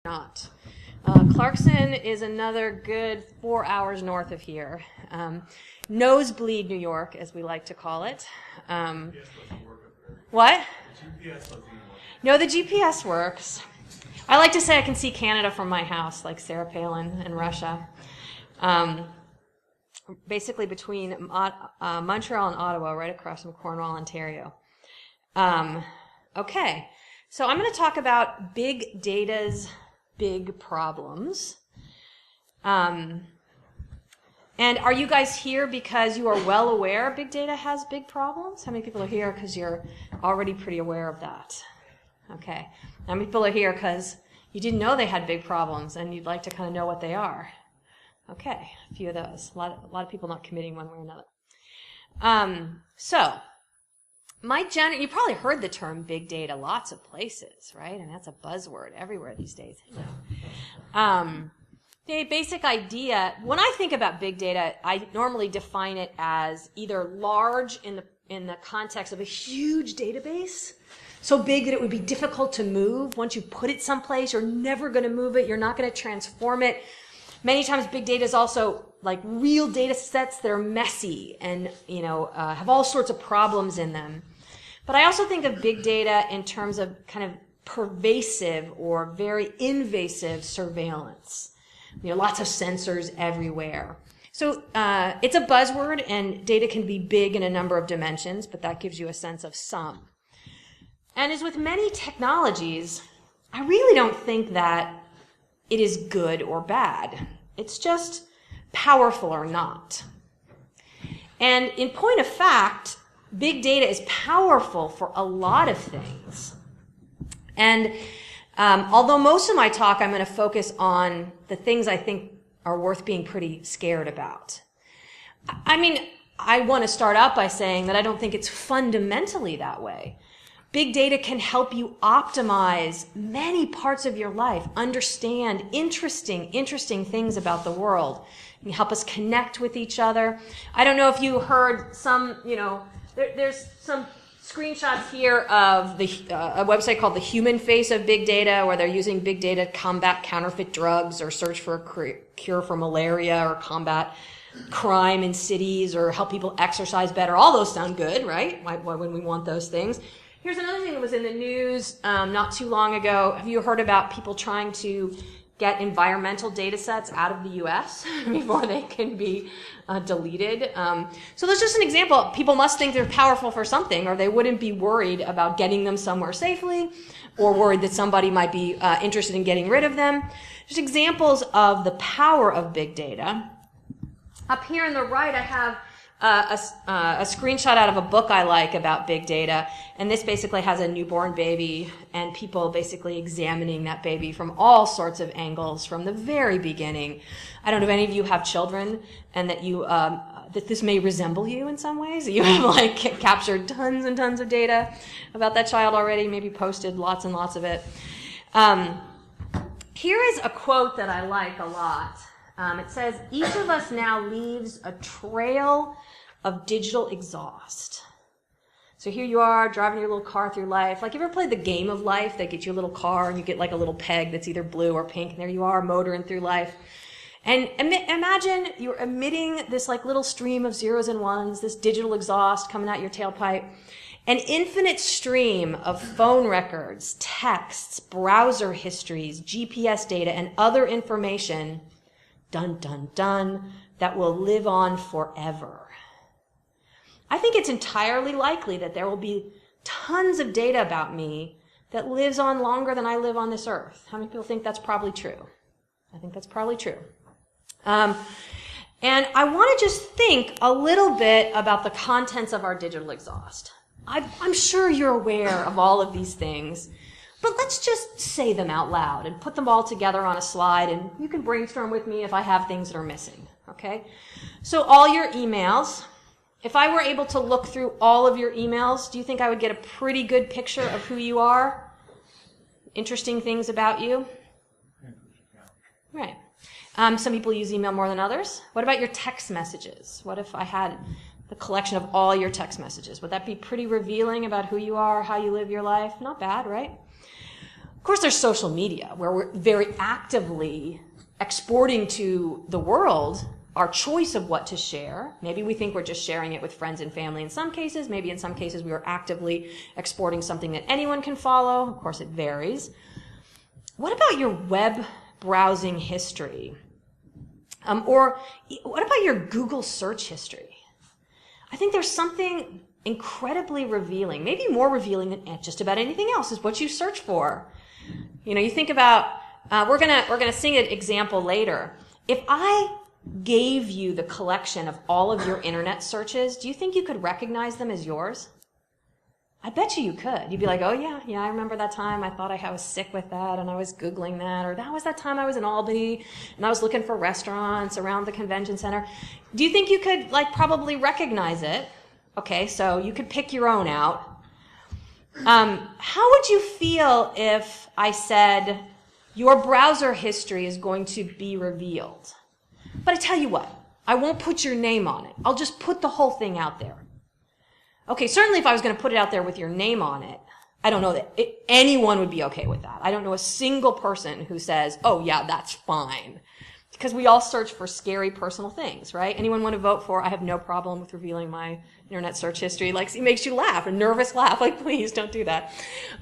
not. Clarkson is another good 4 hours north of here. Nosebleed, New York, as we like to call it. What? No, the GPS works. I like to say I can see Canada from my house, like Sarah Palin in Russia. Basically between Montreal and Ottawa, right across from Cornwall, Ontario. Okay, so I'm going to talk about big data's big problems. And are you guys here because you are well aware big data has big problems? How many people are here because you're already pretty aware of that? Okay. How many people are here because you didn't know they had big problems and you'd like to kind of know what they are? Okay, a few of those. A lot of people not committing one way or another. You probably heard the term big data lots of places, right? And that's a buzzword everywhere these days. The basic idea, when I think about big data, I normally define it as either large in the context of a huge database, so big that it would be difficult to move. Once you put it someplace, you're never going to move it. You're not going to transform it. Many times big data is also like real data sets that are messy and, have all sorts of problems in them. But I also think of big data in terms of kind of pervasive or very invasive surveillance. Lots of sensors everywhere. So it's a buzzword, and data can be big in a number of dimensions, but that gives you a sense of some. And as with many technologies, I really don't think that it is good or bad. It's just powerful or not. And in point of fact, big data is powerful for a lot of things. And although most of my talk I'm going to focus on the things I think are worth being pretty scared about. I want to start out by saying that I don't think it's fundamentally that way. Big data can help you optimize many parts of your life, understand interesting things about the world. It can help us connect with each other. I don't know if you heard there's some screenshots here of a website called The Human Face of Big Data, where they're using big data to combat counterfeit drugs or search for a cure for malaria or combat crime in cities or help people exercise better. All those sound good, right? Why wouldn't we want those things? Here's another thing that was in the news not too long ago. Have you heard about people trying to get environmental data sets out of the U.S. before they can be deleted? So that's just an example. People must think they're powerful for something, or they wouldn't be worried about getting them somewhere safely, or worried that somebody might be interested in getting rid of them. Just examples of the power of big data. Up here on the right, I have a screenshot out of a book I like about big data, and this basically has a newborn baby and people basically examining that baby from all sorts of angles from the very beginning. I don't know if any of you have children and that you that this may resemble you in some ways. You have captured tons and tons of data about that child already, maybe posted lots and lots of it. Here is a quote that I like a lot. It says, "Each of us now leaves a trail of digital exhaust." So here you are driving your little car through life. Like, you ever played the game of life? They get you a little car and you get like a little peg that's either blue or pink, and there you are motoring through life. And imagine you're emitting this like little stream of zeros and ones, this digital exhaust coming out your tailpipe. An infinite stream of phone records, texts, browser histories, GPS data, and other information, dun, dun, dun, that will live on forever. I think it's entirely likely that there will be tons of data about me that lives on longer than I live on this earth. How many people think that's probably true? I think that's probably true. And I want to just think a little bit about the contents of our digital exhaust. I'm sure you're aware of all of these things, but let's just say them out loud and put them all together on a slide, and you can brainstorm with me if I have things that are missing, okay? So all your emails, if I were able to look through all of your emails, do you think I would get a pretty good picture of who you are? Interesting things about you? Right. Some people use email more than others. What about your text messages? What if I had the collection of all your text messages? Would that be pretty revealing about who you are, how you live your life? Not bad, right? Of course, there's social media, where we're very actively exporting to the world our choice of what to share. Maybe we think we're just sharing it with friends and family in some cases. Maybe in some cases we are actively exporting something that anyone can follow. Of course, it varies. What about your web browsing history? Or what about your Google search history? I think there's something incredibly revealing, maybe more revealing than just about anything else, is what you search for. You think about, we're gonna sing an example later. If I gave you the collection of all of your internet searches, do you think you could recognize them as yours? I bet you could. You'd be like, oh yeah, I remember that time I thought I was sick with that and I was Googling that, or that was that time I was in Albany and I was looking for restaurants around the convention center. Do you think you could probably recognize it? Okay, so you could pick your own out. How would you feel if I said your browser history is going to be revealed? But I tell you what, I won't put your name on it. I'll just put the whole thing out there. Okay, certainly if I was going to put it out there with your name on it, I don't know that anyone would be okay with that. I don't know a single person who says, oh yeah, that's fine. Because we all search for scary personal things, right? Anyone want to vote for, I have no problem with revealing my internet search history? It makes you laugh, a nervous laugh. Please don't do that.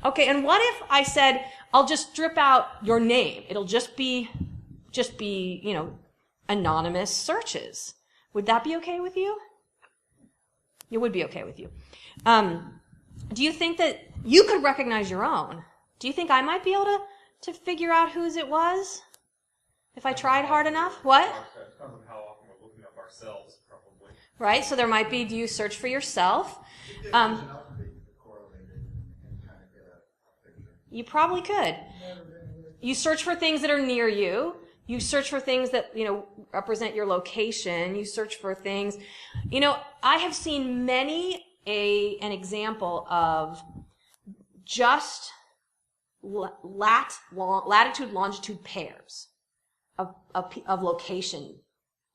Okay, and what if I said, I'll just strip out your name. It'll just be, anonymous searches. Would that be okay with you? It would be okay with you. Do you think that you could recognize your own? Do you think I might be able to figure out whose it was if I tried hard enough? What? Depends on how often we're looking up ourselves, probably. Right, so there might be, do you search for yourself? You probably could. You search for things that are near you. You search for things that, represent your location. You search for things. I have seen many an example of just latitude, longitude pairs of location.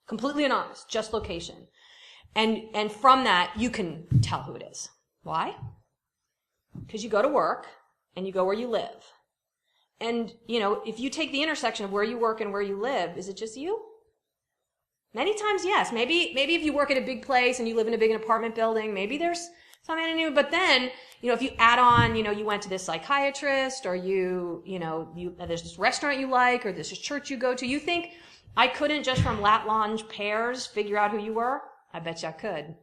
Completely anonymous, just location. And from that, you can tell who it is. Why? Because you go to work and you go where you live. And, if you take the intersection of where you work and where you live, is it just you? Many times, yes. Maybe if you work at a big place and you live in a big apartment building, maybe there's something new. But then, if you add on, you went to this psychiatrist, or there's this restaurant you like, or there's this church you go to. You think I couldn't just from lat longe pairs figure out who you were? I bet you I could.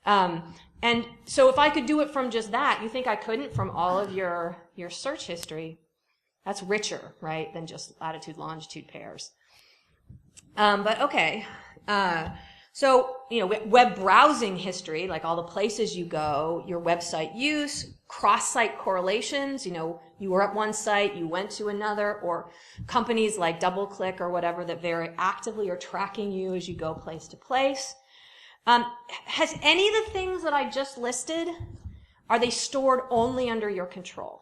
And so if I could do it from just that, you think I couldn't from all of your search history? That's richer, right, than just latitude, longitude pairs. But okay. So, web browsing history, like all the places you go, your website use, cross-site correlations, you were at one site, you went to another, or companies like DoubleClick or whatever that very actively are tracking you as you go place to place. Has any of the things that I just listed, are they stored only under your control?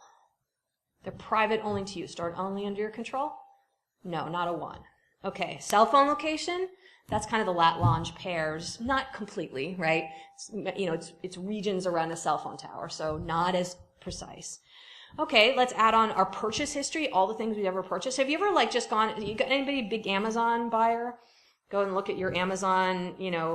They're private only to you, stored only under your control? No, not a one. Okay, cell phone location, that's kind of the lat longe pairs, not completely, right? It's regions around a cell phone tower, so not as precise. Okay, let's add on our purchase history, all the things we've ever purchased. Have you ever just gone, you got anybody a big Amazon buyer? Go and look at your Amazon,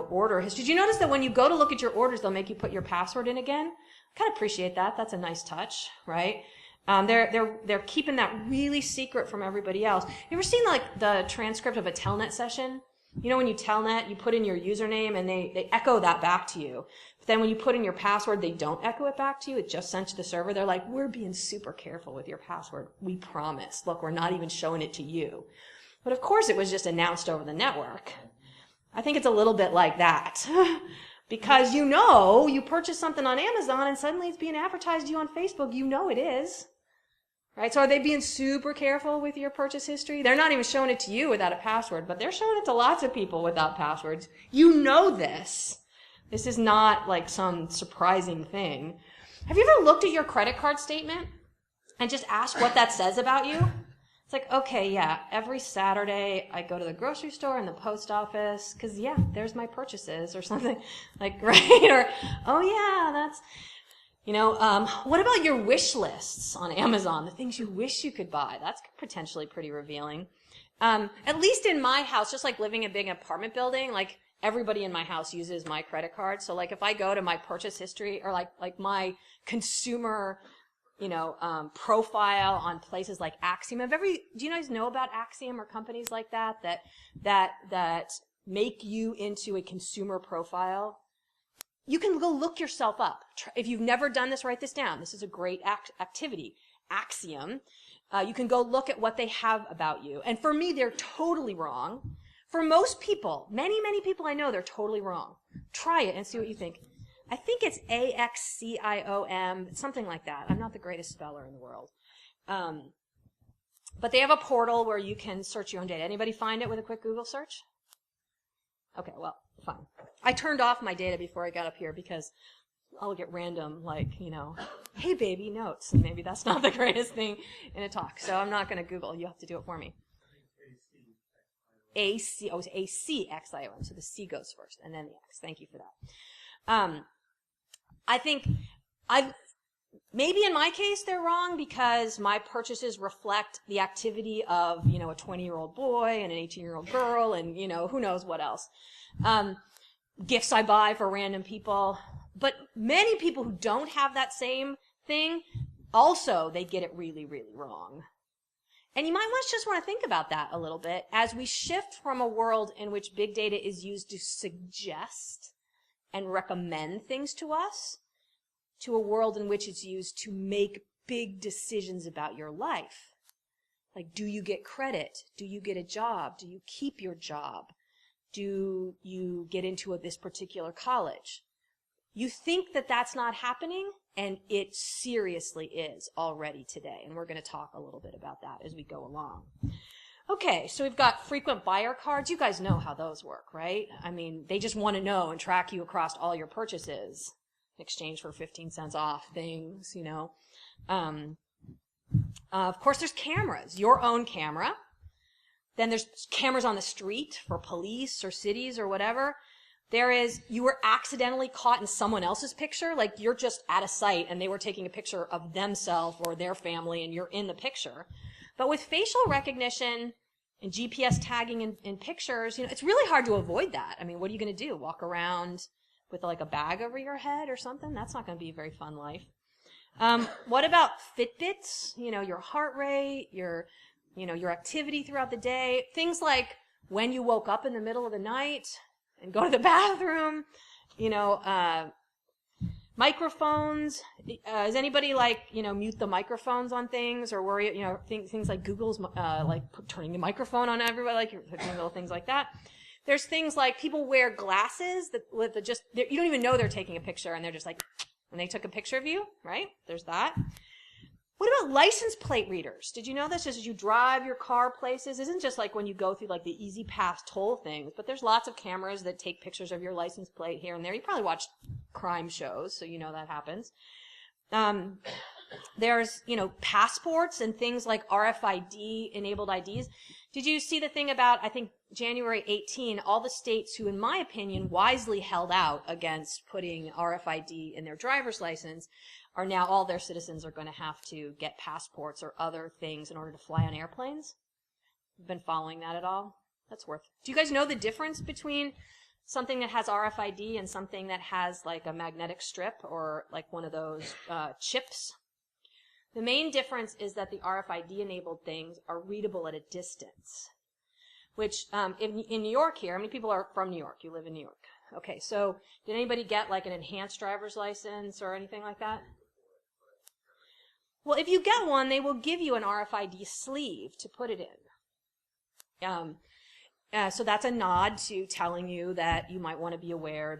order history. Did you notice that when you go to look at your orders, they'll make you put your password in again? I kind of appreciate that. That's a nice touch, right? They're keeping that really secret from everybody else. You ever seen the transcript of a telnet session? When you telnet, you put in your username and they echo that back to you. But then when you put in your password, they don't echo it back to you. It's just sent to the server. They're like, we're being super careful with your password. We promise. Look, we're not even showing it to you. But of course it was just announced over the network. I think it's a little bit like that. Because you purchase something on Amazon and suddenly it's being advertised to you on Facebook. It is. Right? So are they being super careful with your purchase history? They're not even showing it to you without a password, but they're showing it to lots of people without passwords. This. This is not some surprising thing. Have you ever looked at your credit card statement and just asked what that says about you? It's okay, yeah, every Saturday I go to the grocery store and the post office, because, there's my purchases or something, right? Or, oh, yeah, What about your wish lists on Amazon? The things you wish you could buy. That's potentially pretty revealing. At least in my house, just like living in a big apartment building, like everybody in my house uses my credit card. So like if I go to my purchase history or like my consumer, profile on places like Axiom. Do you guys know about Axiom or companies like that make you into a consumer profile? You can go look yourself up. If you've never done this, write this down. This is a great activity. Axiom. You can go look at what they have about you. And for me, they're totally wrong. For most people, many, many people I know, they're totally wrong. Try it and see what you think. I think it's AXIOM, something like that. I'm not the greatest speller in the world. But they have a portal where you can search your own data. Anybody find it with a quick Google search? Okay, well, fine. I turned off my data before I got up here because I'll get random, hey baby, notes. And maybe that's not the greatest thing in a talk. So I'm not going to Google. You have to do it for me. It's ACXIOM. So the C goes first and then the X. Thank you for that. I think maybe in my case they're wrong because my purchases reflect the activity of, a 20-year-old boy and an 18-year-old girl and, who knows what else. Gifts I buy for random people. But many people who don't have that same thing, also they get it really, really wrong. And you might just want to think about that a little bit as we shift from a world in which big data is used to suggest and recommend things to us to a world in which it's used to make big decisions about your life. Like, do you get credit? Do you get a job? Do you keep your job? Do you get into this particular college? You think that that's not happening, and it seriously is already today. And we're going to talk a little bit about that as we go along. Okay, so we've got frequent buyer cards. You guys know how those work, right? I mean, they just want to know and track you across all your purchases in exchange for 15 cents off things, Of course, there's cameras, your own camera. Then there's cameras on the street for police or cities or whatever. You were accidentally caught in someone else's picture, like you're just at a site and they were taking a picture of themselves or their family and you're in the picture. But with facial recognition and GPS tagging in pictures, it's really hard to avoid that. I mean, what are you going to do? Walk around with like a bag over your head or something? That's not going to be a very fun life. What about Fitbits? Your heart rate, your activity throughout the day, things like when you woke up in the middle of the night and go to the bathroom, microphones. Does anybody mute the microphones on things or worry, things like Google's, turning the microphone on everybody, little things like that. There's things like people wear glasses that you don't even know they're taking a picture and they're just like, and they took a picture of you, right? There's that. What about license plate readers? Did you know this? Just as you drive your car places, it isn't just like when you go through like the Easy Pass toll things, but there's lots of cameras that take pictures of your license plate here and there. You probably watch crime shows, so you know that happens. There's, passports and things like RFID-enabled IDs. Did you see the thing about, I think, January 18, all the states who, in my opinion, wisely held out against putting RFID in their driver's license are now all their citizens are going to have to get passports or other things in order to fly on airplanes? You've been following that at all? That's worth. Do you guys know the difference between something that has RFID and something that has like a magnetic strip or like one of those chips? The main difference is that the RFID-enabled things are readable at a distance, which in New York here, how many people are from New York? You live in New York. Okay, so did anybody get like an enhanced driver's license or anything like that? Well, if you get one, they will give you an RFID sleeve to put it in. So that's a nod to telling you that you might want to be aware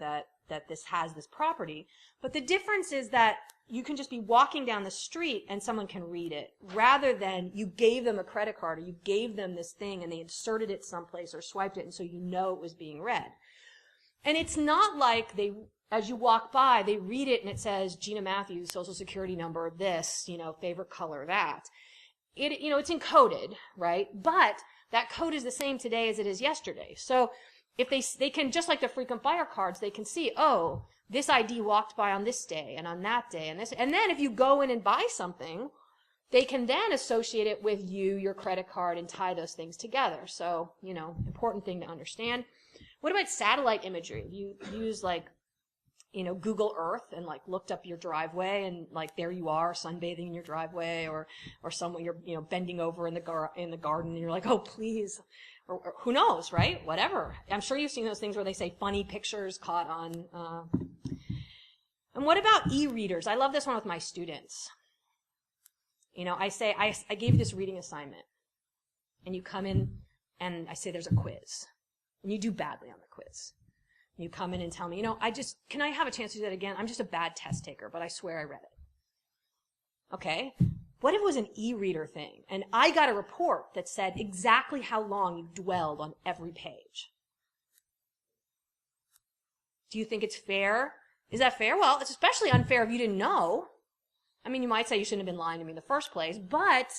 that this has this property. But the difference is that you can just be walking down the street and someone can read it, rather than you gave them a credit card or you gave them this thing and they inserted it someplace or swiped it and so you know it was being read. And it's not like as you walk by, they read it and it says Jeanna Matthews, social security number, this, favorite color, that. It's encoded, right? But that code is the same today as it is yesterday. So if they can, just like the frequent buyer cards, they can see, oh, this ID walked by on this day and on that day and this. And then if you go in and buy something, they can then associate it with you, your credit card, and tie those things together. So, important thing to understand. What about satellite imagery? You use Google Earth and looked up your driveway and there you are sunbathing in your driveway or someone you're bending over in the garden and you're like, oh please, or who knows, right? Whatever. I'm sure you've seen those things where they say funny pictures caught on. And what about e-readers? I love this one with my students. I say I gave you this reading assignment, and you come in and I say there's a quiz, and you do badly on the quiz. You come in and tell me, can I have a chance to do that again? I'm just a bad test taker, but I swear I read it. Okay? What if it was an e-reader thing, and I got a report that said exactly how long you dwelled on every page? Do you think it's fair? Is that fair? Well, it's especially unfair if you didn't know. I mean, you might say you shouldn't have been lying to me in the first place, but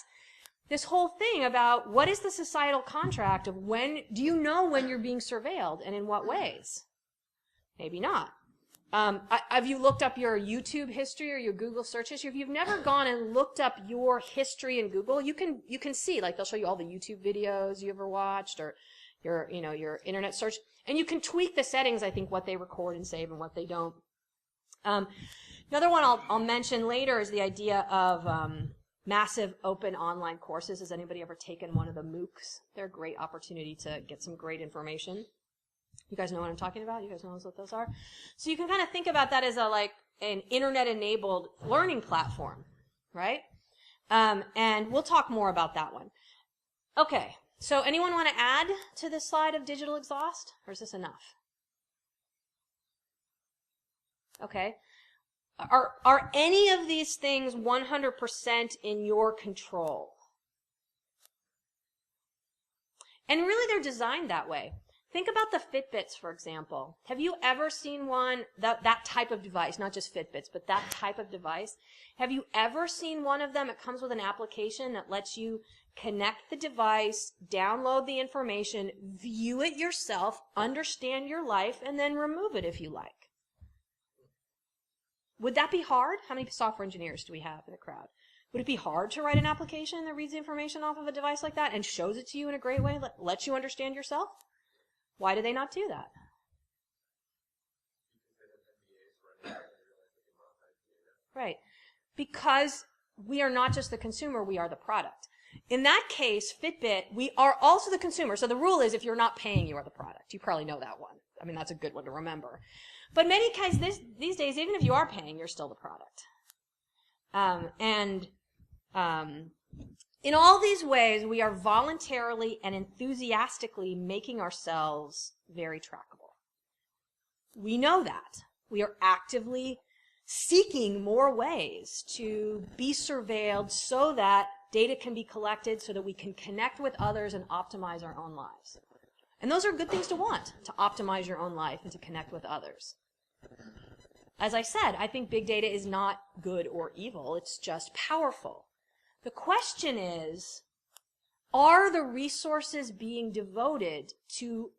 this whole thing about what is the societal contract of do you know when you're being surveilled and in what ways? Maybe not. Have you looked up your YouTube history or your Google search history? If you've never gone and looked up your history in Google, you can see, they'll show you all the YouTube videos you ever watched or your internet search, and you can tweak the settings, I think, what they record and save and what they don't. Another one I'll mention later is the idea of massive open online courses. Has anybody ever taken one of the MOOCs? They're a great opportunity to get some great information. You guys know what I'm talking about? You guys know what those are? So you can kind of think about that as an internet-enabled learning platform, right? And we'll talk more about that one. Okay, so anyone want to add to this slide of digital exhaust, or is this enough? Okay. Are any of these things 100% in your control? And really, they're designed that way. Think about the Fitbits, for example. Have you ever seen one, that type of device, not just Fitbits, but that type of device? Have you ever seen one of them? It comes with an application that lets you connect the device, download the information, view it yourself, understand your life, and then remove it if you like. Would that be hard? How many software engineers do we have in the crowd? Would it be hard to write an application that reads the information off of a device like that and shows it to you in a great way, lets you understand yourself? Why do they not do that? Right. Because we are not just the consumer, we are the product. In that case, Fitbit, we are also the consumer. So the rule is if you're not paying, you are the product. You probably know that one. I mean, that's a good one to remember. But in many cases, these days, even if you are paying, you're still the product. In all these ways, we are voluntarily and enthusiastically making ourselves very trackable. We know that. We are actively seeking more ways to be surveilled so that data can be collected so that we can connect with others and optimize our own lives. And those are good things to want, to optimize your own life and to connect with others. As I said, I think big data is not good or evil. It's just powerful. The question is, are the resources being devoted to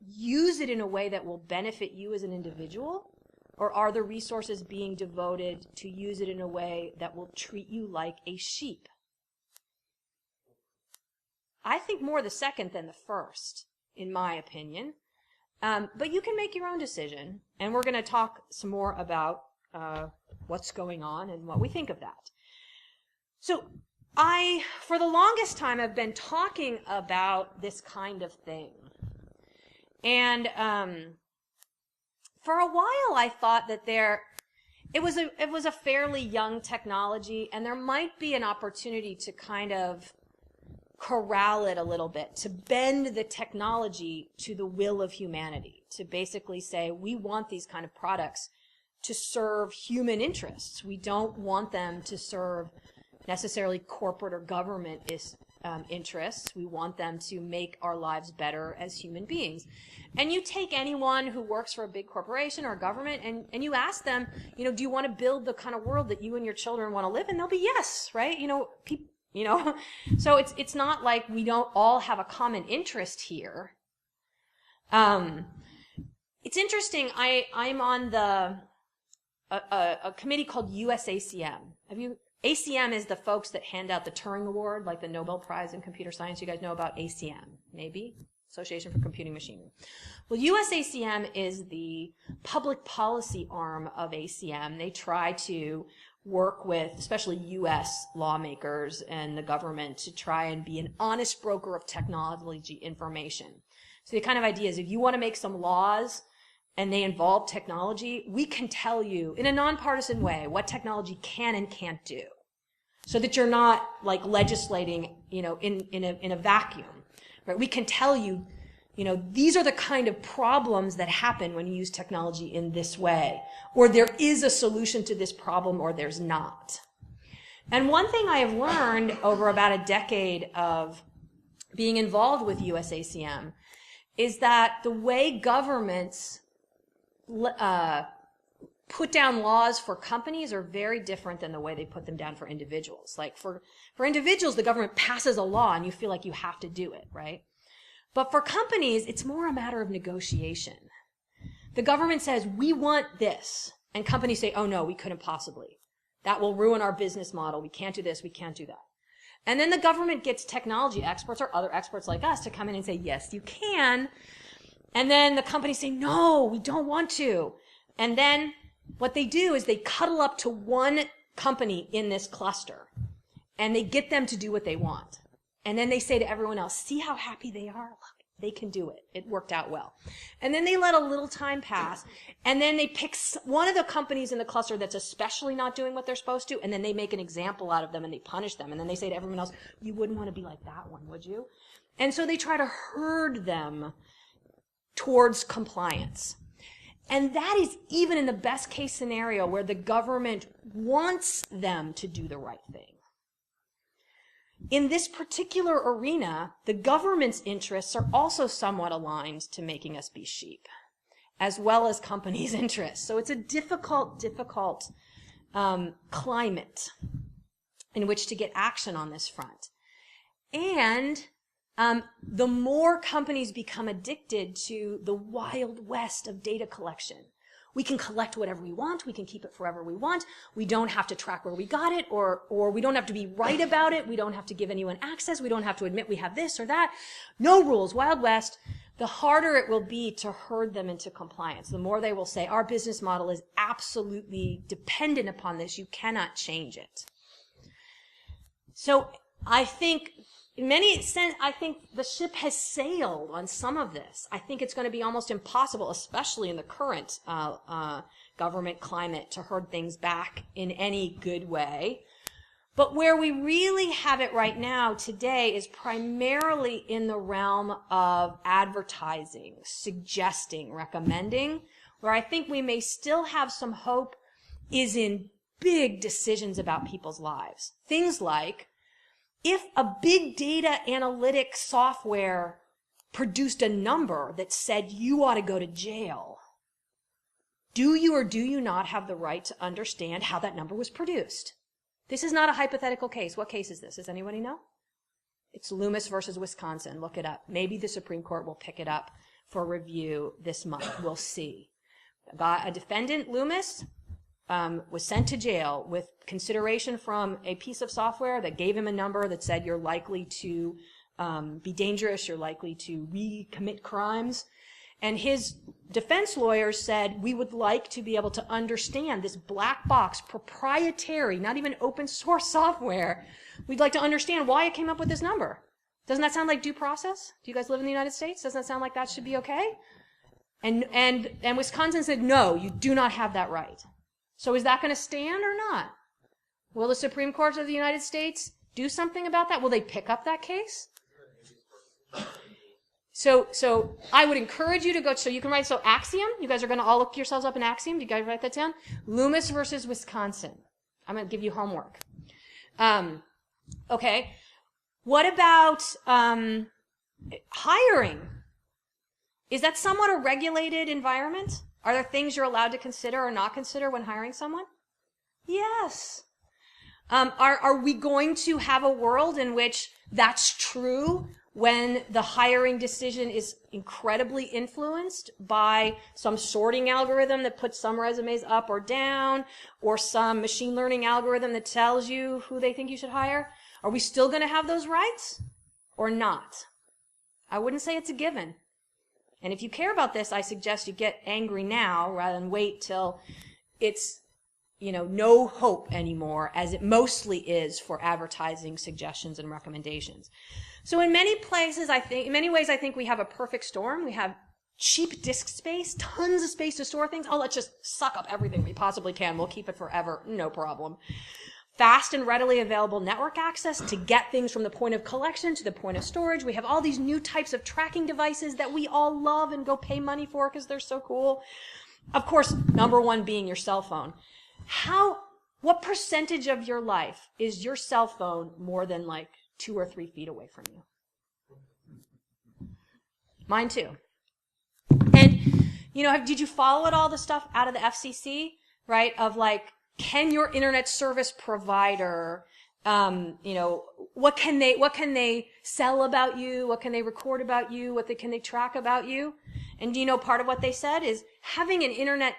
use it in a way that will benefit you as an individual? Or are the resources being devoted to use it in a way that will treat you like a sheep? I think more the second than the first, in my opinion. But you can make your own decision. And we're going to talk some more about what's going on and what we think of that. So for the longest time, I've been talking about this kind of thing. And for a while, I thought that it was a fairly young technology, and there might be an opportunity to kind of corral it a little bit, to bend the technology to the will of humanity, to basically say, we want these kind of products to serve human interests. We don't want them to serve necessarily corporate or government interests. We want them to make our lives better as human beings. And you take anyone who works for a big corporation or government and you ask them, do you want to build the kind of world that you and your children want to live in? They'll be yes, right? So it's not like we don't all have a common interest here. It's interesting. I'm on the a committee called USACM. ACM is the folks that hand out the Turing Award, like the Nobel Prize in Computer Science. You guys know about ACM, maybe? Association for Computing Machinery. Well, USACM is the public policy arm of ACM. They try to work with, especially U.S. lawmakers and the government, to try and be an honest broker of technology information. So the kind of idea is if you want to make some laws and they involve technology, we can tell you in a nonpartisan way what technology can and can't do, so that you're not like legislating, in a vacuum. Right? We can tell you, these are the kind of problems that happen when you use technology in this way, or there is a solution to this problem, or there's not. And one thing I have learned over about a decade of being involved with USACM is that the way governments put down laws for companies are very different than the way they put them down for individuals. Like for individuals, the government passes a law and you feel like you have to do it, right? But for companies, it's more a matter of negotiation. The government says, we want this. And companies say, oh no, we couldn't possibly. That will ruin our business model. We can't do this, we can't do that. And then the government gets technology experts or other experts like us to come in and say, yes, you can. And then the companies say, no, we don't want to. And then what they do is they cuddle up to one company in this cluster and they get them to do what they want. And then they say to everyone else, see how happy they are? Look, they can do it. It worked out well. And then they let a little time pass, and then they pick one of the companies in the cluster that's especially not doing what they're supposed to, and then they make an example out of them and they punish them. And then they say to everyone else, you wouldn't want to be like that one, would you? And so they try to herd them towards compliance. And that is even in the best case scenario where the government wants them to do the right thing. In this particular arena, the government's interests are also somewhat aligned to making us be sheep, as well as companies' interests. So it's a difficult climate in which to get action on this front. And the more companies become addicted to the wild west of data collection. We can collect whatever we want. We can keep it forever we want. We don't have to track where we got it, or we don't have to be right about it. We don't have to give anyone access. We don't have to admit we have this or that. No rules, Wild West. The harder it will be to herd them into compliance. The more they will say, our business model is absolutely dependent upon this. You cannot change it. So I think in many sense, I think the ship has sailed on some of this. I think it's going to be almost impossible, especially in the current government climate, to herd things back in any good way. But where we really have it right now today is primarily in the realm of advertising, suggesting, recommending. Where I think we may still have some hope is in big decisions about people's lives. Things like, if a big data analytic software produced a number that said you ought to go to jail, do you or do you not have the right to understand how that number was produced? This is not a hypothetical case. What case is this? Does anybody know? It's Loomis versus Wisconsin. Look it up. Maybe the Supreme Court will pick it up for review this month. We'll see. A defendant, Loomis, was sent to jail with consideration from a piece of software that gave him a number that said you're likely to be dangerous, you're likely to recommit crimes. And his defense lawyers said, we would like to be able to understand this black box, proprietary, not even open source software. We'd like to understand why it came up with this number. Doesn't that sound like due process? Do you guys live in the United States? Doesn't that sound like that should be okay? And Wisconsin said, no, you do not have that right. So is that going to stand or not? Will the Supreme Court of the United States do something about that? Will they pick up that case? So I would encourage you to go, so you can write, so Axiom, you guys are going to all look yourselves up in Axiom. Do you guys write that down? Loomis versus Wisconsin. I'm going to give you homework. Okay. What about hiring? Is that somewhat a regulated environment? Are there things you're allowed to consider or not consider when hiring someone? Yes. Are we going to have a world in which that's true when the hiring decision is incredibly influenced by some sorting algorithm that puts some resumes up or down, or some machine learning algorithm that tells you who they think you should hire? Are we still going to have those rights or not? I wouldn't say it's a given. And if you care about this, I suggest you get angry now rather than wait till it's, no hope anymore, as it mostly is for advertising suggestions and recommendations. So in many ways, I think we have a perfect storm. We have cheap disk space, tons of space to store things. Oh, let's just suck up everything we possibly can. We'll keep it forever. No problem. Fast and readily available network access to get things from the point of collection to the point of storage. We have all these new types of tracking devices that we all love and go pay money for because they're so cool. Of course, number one being your cell phone. What percentage of your life is your cell phone more than 2 or 3 feet away from you? Mine too. And, did you follow all the stuff out of the FCC, right? Of can your internet service provider, what can they sell about you? What can they record about you? Can they track about you? And part of what they said is having internet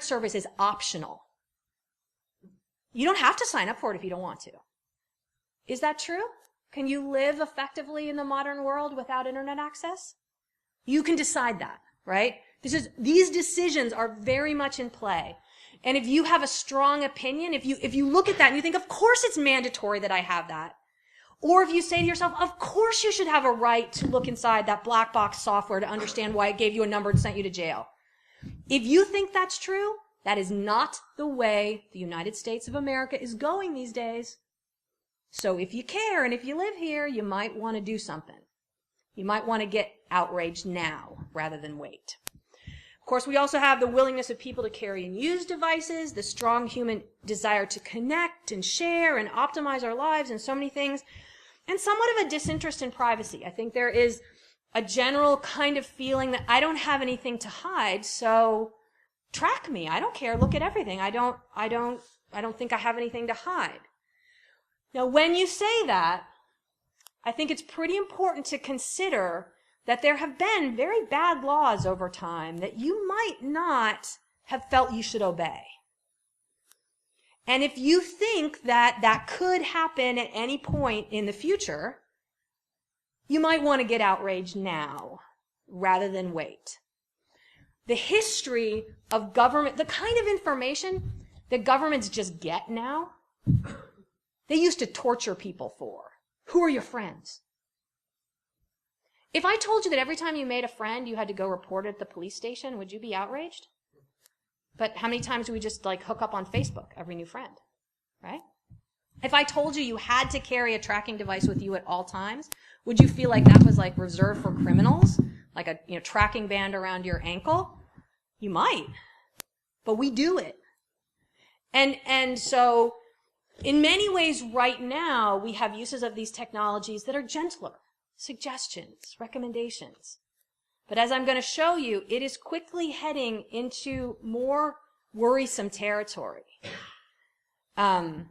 service is optional. You don't have to sign up for it if you don't want to. Is that true? Can you live effectively in the modern world without internet access? You can decide that, right? These decisions are very much in play. And if you have a strong opinion, if you look at that and you think, of course it's mandatory that I have that. Or if you say to yourself, of course you should have a right to look inside that black box software to understand why it gave you a number and sent you to jail. If you think that's true, that is not the way the United States of America is going these days. So if you care and if you live here, you might want to do something. You might want to get outraged now rather than wait. Of course, we also have the willingness of people to carry and use devices, the strong human desire to connect and share and optimize our lives and so many things, and somewhat of a disinterest in privacy. I think there is a general kind of feeling that I don't have anything to hide, so track me. I don't care. Look at everything. I don't think I have anything to hide. Now, when you say that, I think it's pretty important to consider that there have been very bad laws over time that you might not have felt you should obey. And if you think that could happen at any point in the future, you might want to get outraged now rather than wait. The history of government, the kind of information that governments just get now, they used to torture people for. Who are your friends? If I told you that every time you made a friend, you had to go report it at the police station, would you be outraged? But how many times do we just hook up on Facebook, every new friend, right? If I told you you had to carry a tracking device with you at all times, would you feel like that was reserved for criminals? Like a tracking band around your ankle? You might. But we do it. And so in many ways right now we have uses of these technologies that are gentler. Suggestions, recommendations. But as I'm going to show you, it is quickly heading into more worrisome territory. And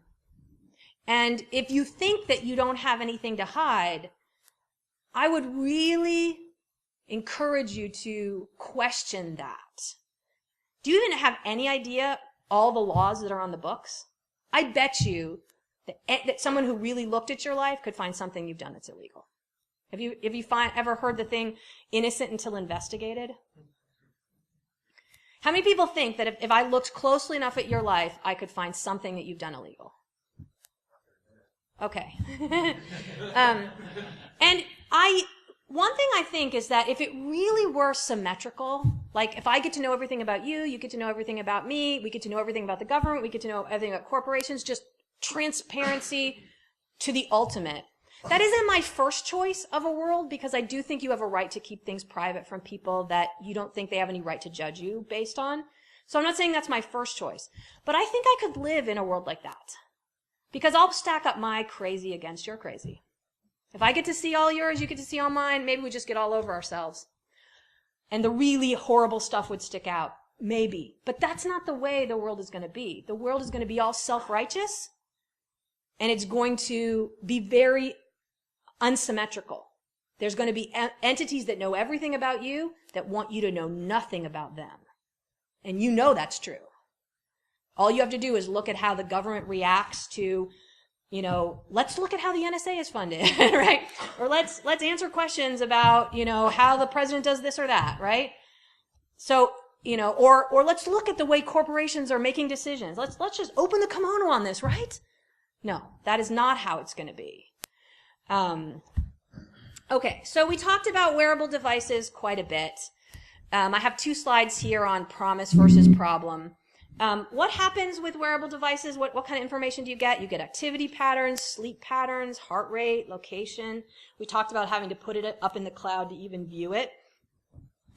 if you think that you don't have anything to hide, I would really encourage you to question that. Do you even have any idea all the laws that are on the books? I bet you that someone who really looked at your life could find something you've done that's illegal. Have you ever heard the thing innocent until investigated? How many people think that if I looked closely enough at your life, I could find something that you've done illegal? Okay. And one thing I think is that if it really were symmetrical, like if I get to know everything about you, you get to know everything about me, we get to know everything about the government, we get to know everything about corporations, just transparency to the ultimate. That isn't my first choice of a world, because I do think you have a right to keep things private from people that you don't think they have any right to judge you based on. So I'm not saying that's my first choice. But I think I could live in a world like that. Because I'll stack up my crazy against your crazy. If I get to see all yours, you get to see all mine, maybe we just get all over ourselves. And the really horrible stuff would stick out. Maybe. But that's not the way the world is going to be. The world is going to be all self-righteous. And it's going to be very unsymmetrical. There's going to be entities that know everything about you that want you to know nothing about them. And you know that's true. All you have to do is look at how the government reacts to, let's look at how the NSA is funded, right? Or let's answer questions about, how the president does this or that, right? So, or let's look at the way corporations are making decisions. Let's just open the kimono on this, right? No, that is not how it's going to be. Okay, so we talked about wearable devices quite a bit. I have 2 slides here on promise versus problem. What happens with wearable devices? What kind of information do you get? You get activity patterns, sleep patterns, heart rate, location. We talked about having to put it up in the cloud to even view it.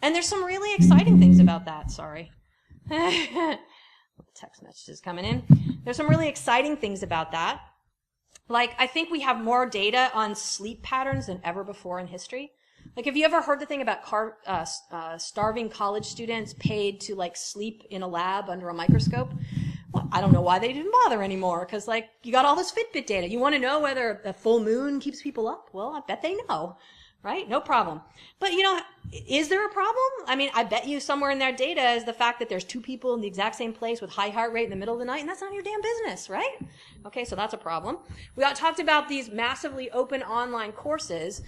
And there's some really exciting things about that. Sorry. Text messages coming in. There's some really exciting things about that. Like, I think we have more data on sleep patterns than ever before in history. Like, have you ever heard the thing about starving college students paid to, sleep in a lab under a microscope? Well, I don't know why they didn't bother anymore, because, you got all this Fitbit data. You want to know whether a full moon keeps people up? Well, I bet they know, right? No problem. But, is there a problem? I mean, I bet you somewhere in their data is the fact that there's 2 people in the exact same place with high heart rate in the middle of the night, and that's none of your damn business, right? Okay, so that's a problem. We talked about these massively open online courses.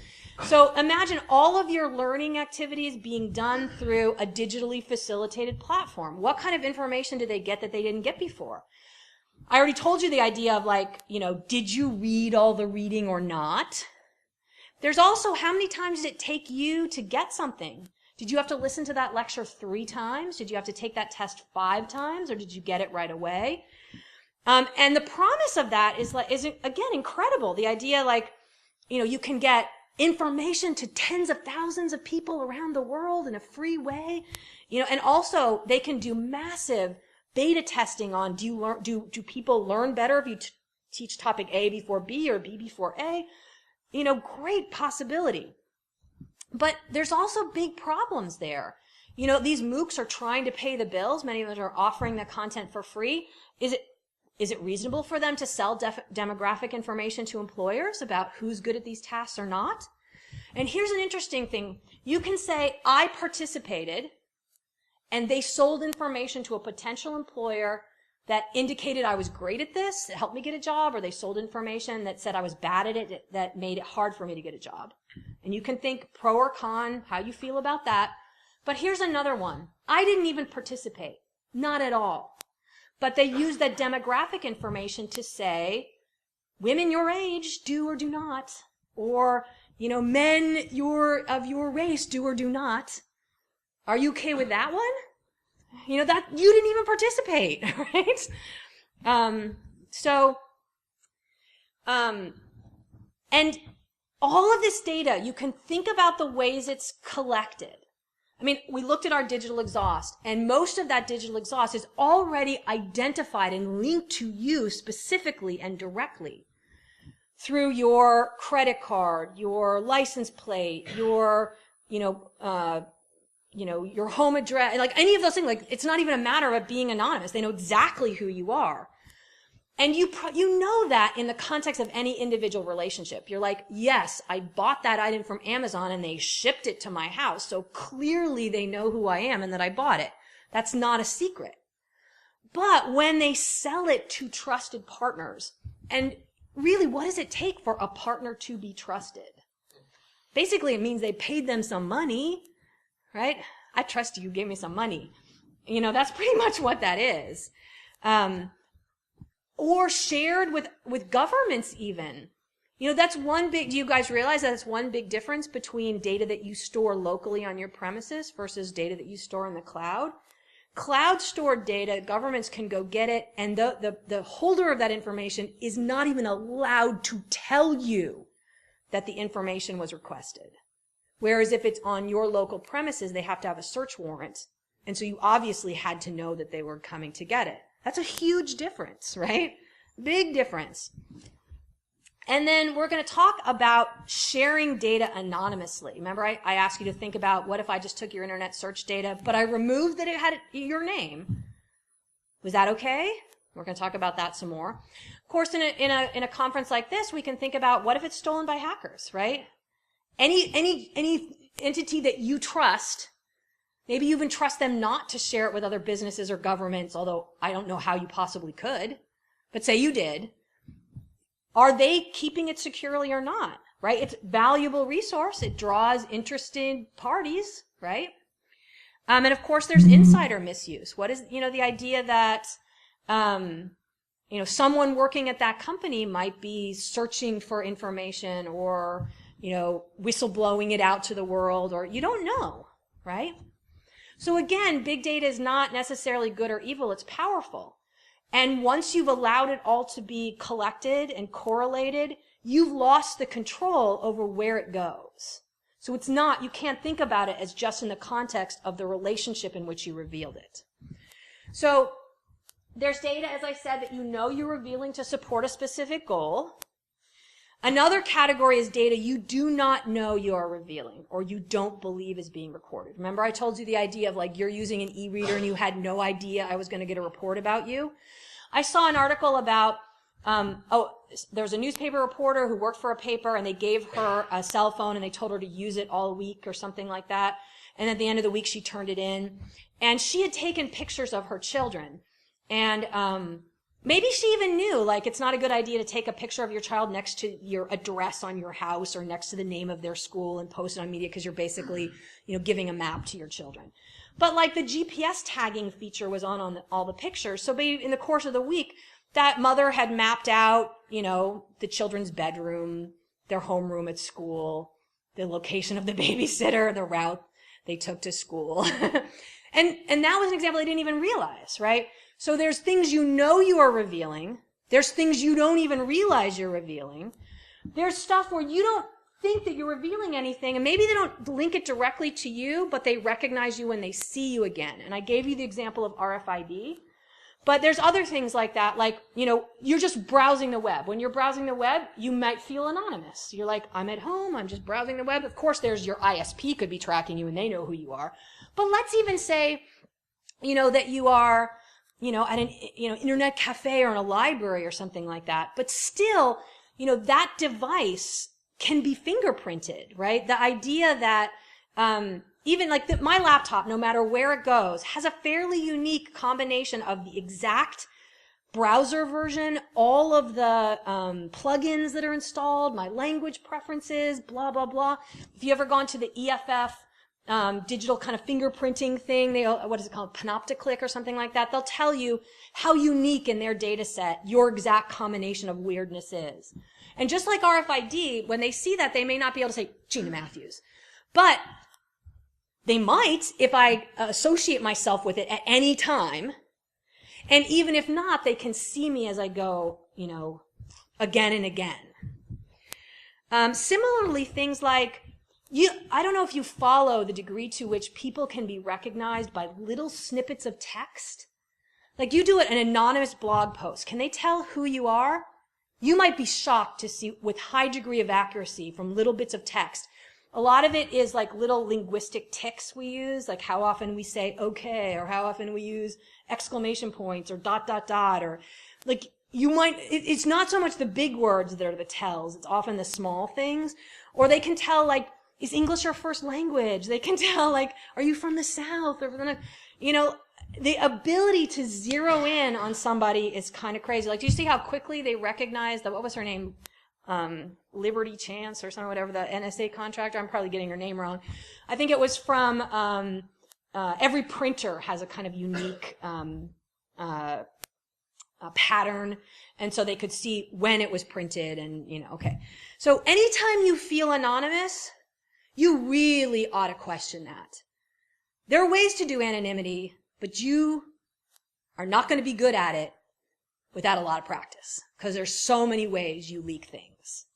So imagine all of your learning activities being done through a digitally facilitated platform. What kind of information did they get that they didn't get before? I already told you the idea of did you read all the reading or not? There's also how many times did it take you to get something? Did you have to listen to that lecture 3 times? Did you have to take that test 5 times? Or did you get it right away? And the promise of that is again, incredible. The idea you can get information to tens of thousands of people around the world in a free way. And also they can do massive beta testing on do people learn better if you teach topic A before B or B before A? Great possibility. But there's also big problems there. These MOOCs are trying to pay the bills. Many of them are offering the content for free. Is it reasonable for them to sell demographic information to employers about who's good at these tasks or not? And here's an interesting thing. You can say, I participated, and they sold information to a potential employer that indicated I was great at this, that helped me get a job, or they sold information that said I was bad at it, that made it hard for me to get a job. And you can think pro or con, how you feel about that. But here's another one. I didn't even participate. Not at all. But they used that demographic information to say, women your age do or do not. Or, men of your race do or do not. Are you okay with that one? That you didn't even participate, right? And all of this data, you can think about the ways it's collected. I mean, we looked at our digital exhaust, and most of that digital exhaust is already identified and linked to you specifically and directly through your credit card, your license plate, your, your home address, any of those things. It's not even a matter of being anonymous. They know exactly who you are. And you know that in the context of any individual relationship. You're like, yes, I bought that item from Amazon and they shipped it to my house. So clearly they know who I am and that I bought it. That's not a secret. But when they sell it to trusted partners, and really, what does it take for a partner to be trusted? Basically, it means they paid them some money, right? I trust you, give me some money. That's pretty much what that is. Or shared with governments even. That's do you guys realize that's one big difference between data that you store locally on your premises versus data that you store in the cloud? Cloud stored data, governments can go get it, and the holder of that information is not even allowed to tell you that the information was requested. Whereas if it's on your local premises, they have to have a search warrant. And so you obviously had to know that they were coming to get it. That's a huge difference, right? Big difference. And then we're going to talk about sharing data anonymously. Remember, I asked you to think about what if I just took your internet search data, but I removed that it had your name. Was that okay? We're going to talk about that some more. Of course, in a conference like this, we can think about what if it's stolen by hackers, right? any entity that you trust, maybe you even trust them not to share it with other businesses or governments, although I don't know how you possibly could, but say you did. Are they keeping it securely or not, right? It's a valuable resource. It draws interested parties, right? And of course there's insider misuse. What is, the idea that, someone working at that company might be searching for information or, whistleblowing it out to the world, or you don't know, right? So again, big data is not necessarily good or evil. It's powerful. And once you've allowed it all to be collected and correlated, you've lost the control over where it goes. So it's not, you can't think about it as just in the context of the relationship in which you revealed it. So there's data, as I said, that you're revealing to support a specific goal. Another category is data you do not know you are revealing or you don't believe is being recorded. Remember I told you the idea of like you're using an e-reader and you had no idea I was going to get a report about you? I saw an article about, there was a newspaper reporter who worked for a paper and they gave her a cell phone and they told her to use it all week or something like that. And at the end of the week she turned it in. And she had taken pictures of her children. And maybe she even knew, like, it's not a good idea to take a picture of your child next to your address on your house or next to the name of their school and post it on media because you're basically, giving a map to your children. But, like, the GPS tagging feature was on all the pictures. So in the course of the week, that mother had mapped out, the children's bedroom, their homeroom at school, the location of the babysitter, the route they took to school. and that was an example I didn't even realize, right? So there's things you are revealing. There's things you don't even realize you're revealing. There's stuff where you don't think that you're revealing anything, and maybe they don't link it directly to you, but they recognize you when they see you again. And I gave you the example of RFID. But there's other things like that, like, you're just browsing the web. When you're browsing the web, you might feel anonymous. You're like, I'm at home, I'm just browsing the web. Of course, there's your ISP could be tracking you and they know who you are. But let's even say, that you are, at an, internet cafe or in a library or something like that. But still, that device can be fingerprinted, right? The idea that, even like my laptop, no matter where it goes, has a fairly unique combination of the exact browser version, all of the plugins that are installed, my language preferences, blah, blah, blah. If you ever gone to the EFF digital kind of fingerprinting thing, what is it called, Panopticlick or something like that, they'll tell you how unique in their data set your exact combination of weirdness is. And just like RFID, when they see that, they may not be able to say, Jeanna Matthews. But they might if I associate myself with it at any time. And even if not, they can see me as I go, again and again. Similarly, things like, I don't know if you follow the degree to which people can be recognized by little snippets of text. Like you do an anonymous blog post. Can they tell who you are? You might be shocked to see with high degree of accuracy from little bits of text. A lot of it is like little linguistic tics we use, like how often we say okay, or how often we use exclamation points, or ... or like it's not so much the big words that are the tells, it's often the small things. Or they can tell, like, is English your first language? They can tell, like, are you from the South? Or from the ability to zero in on somebody is kind of crazy. Like, do you see how quickly they recognize what was her name? Liberty Chance or something, whatever, the NSA contractor. I'm probably getting her name wrong. I think it was from, every printer has a kind of unique, pattern. And so they could see when it was printed and, okay. So anytime you feel anonymous, you really ought to question that. There are ways to do anonymity, but you are not going to be good at it without a lot of practice, because there's so many ways you leak things.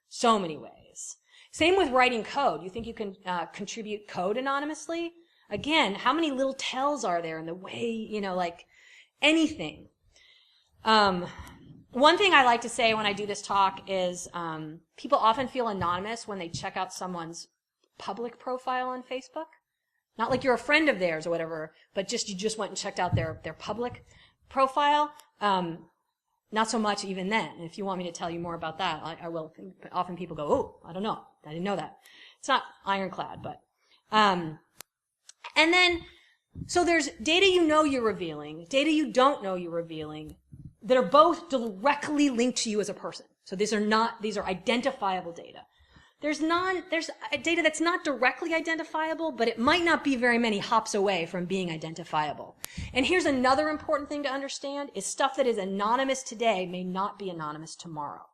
So many ways. Same with writing code. You think you can contribute code anonymously? Again, how many little tells are there in the way, like anything? One thing I like to say when I do this talk is people often feel anonymous when they check out someone's public profile on Facebook. Not like you're a friend of theirs or whatever, but you just went and checked out their public profile. Not so much even then. And if you want me to tell you more about that, I will. Often people go, oh, I don't know. I didn't know that. It's not ironclad, but, and then, so there's data you know you're revealing, data you don't know you're revealing, that are both directly linked to you as a person. So these are identifiable data. There's data that's not directly identifiable, but it might not be very many hops away from being identifiable. And here's another important thing to understand, is stuff that is anonymous today may not be anonymous tomorrow.